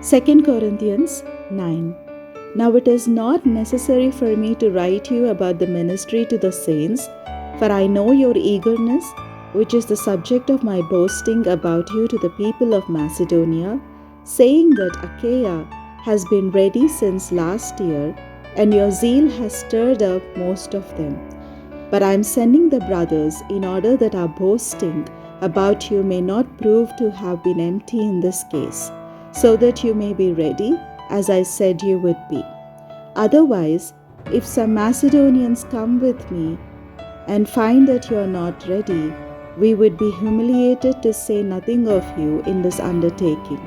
2 Corinthians 9. Now it is not necessary for me to write you about the ministry to the saints, for I know your eagerness, which is the subject of my boasting about you to the people of Macedonia, saying that Achaia has been ready since last year, and your zeal has stirred up most of them. But I am sending the brothers in order that our boasting about you may not prove to have been empty in this case, so that you may be ready, as I said you would be. Otherwise, if some Macedonians come with me and find that you are not ready, we would be humiliated to say nothing of you in this undertaking.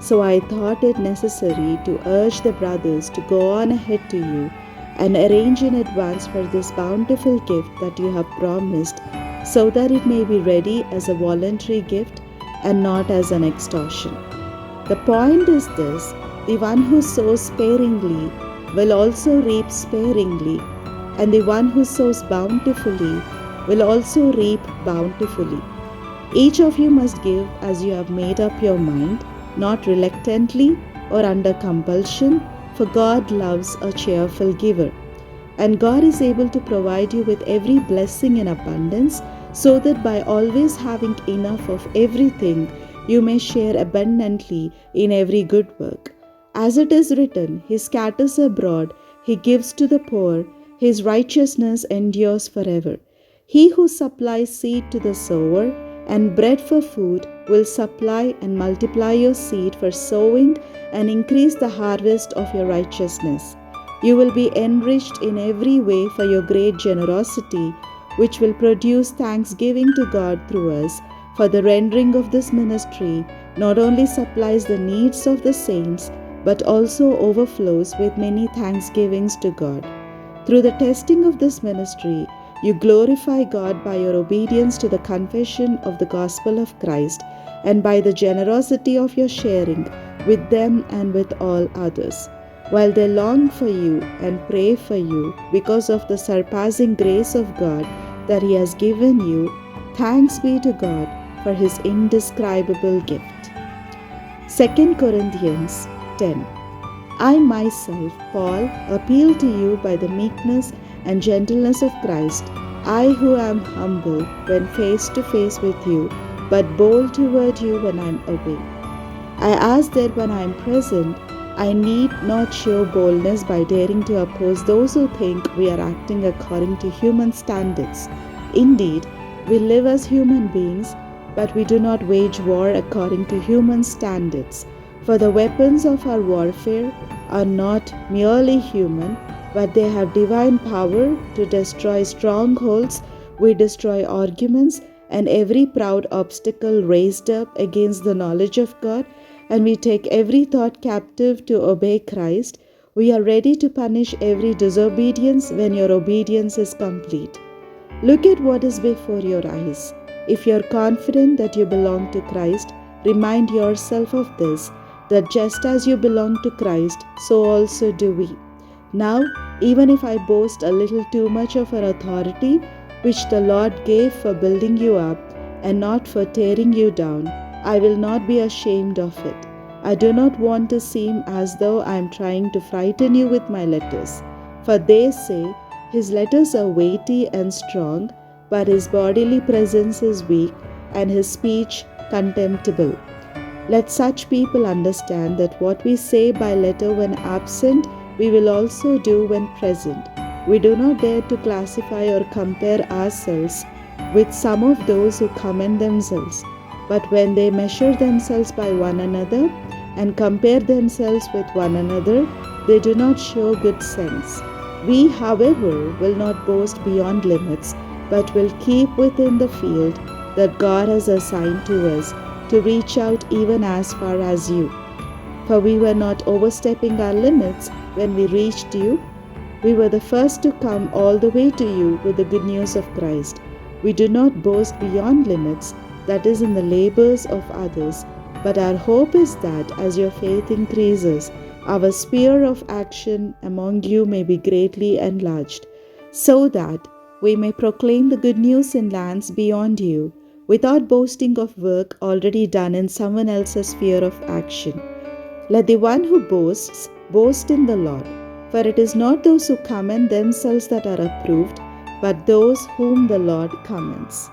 So I thought it necessary to urge the brothers to go on ahead to you and arrange in advance for this bountiful gift that you have promised, so that it may be ready as a voluntary gift and not as an extortion. The point is this: the one who sows sparingly will also reap sparingly, and the one who sows bountifully will also reap bountifully. Each of you must give as you have made up your mind, not reluctantly or under compulsion, for God loves a cheerful giver. And God is able to provide you with every blessing in abundance, so that by always having enough of everything, you may share abundantly in every good work. As it is written, He scatters abroad, He gives to the poor, His righteousness endures forever. He who supplies seed to the sower and bread for food will supply and multiply your seed for sowing and increase the harvest of your righteousness. You will be enriched in every way for your great generosity, which will produce thanksgiving to God through us, for the rendering of this ministry not only supplies the needs of the saints, but also overflows with many thanksgivings to God. Through the testing of this ministry, you glorify God by your obedience to the confession of the gospel of Christ, and by the generosity of your sharing with them and with all others. While they long for you and pray for you because of the surpassing grace of God that He has given you, thanks be to God for His indescribable gift. 2 Corinthians 10. I myself, Paul, appeal to you by the meekness and gentleness of Christ, I who am humble when face to face with you, but bold toward you when I am away. I ask that when I am present, I need not show boldness by daring to oppose those who think we are acting according to human standards. Indeed, we live as human beings, but we do not wage war according to human standards. For the weapons of our warfare are not merely human, but they have divine power to destroy strongholds. We destroy arguments and every proud obstacle raised up against the knowledge of God, and we take every thought captive to obey Christ. We are ready to punish every disobedience when your obedience is complete. Look at what is before your eyes. If you are confident that you belong to Christ, remind yourself of this, that just as you belong to Christ, so also do we. Now, even if I boast a little too much of our authority, which the Lord gave for building you up and not for tearing you down, I will not be ashamed of it. I do not want to seem as though I am trying to frighten you with my letters. For they say, his letters are weighty and strong, but his bodily presence is weak and his speech contemptible. Let such people understand that what we say by letter when absent, we will also do when present. We do not dare to classify or compare ourselves with some of those who commend themselves. But when they measure themselves by one another and compare themselves with one another, they do not show good sense. We, however, will not boast beyond limits, but will keep within the field that God has assigned to us, to reach out even as far as you. For we were not overstepping our limits when we reached you. We were the first to come all the way to you with the good news of Christ. We do not boast beyond limits, that is, in the labors of others, but our hope is that as your faith increases, our sphere of action among you may be greatly enlarged, so that we may proclaim the good news in lands beyond you, without boasting of work already done in someone else's sphere of action. Let the one who boasts boast in the Lord. For it is not those who commend themselves that are approved, but those whom the Lord commends.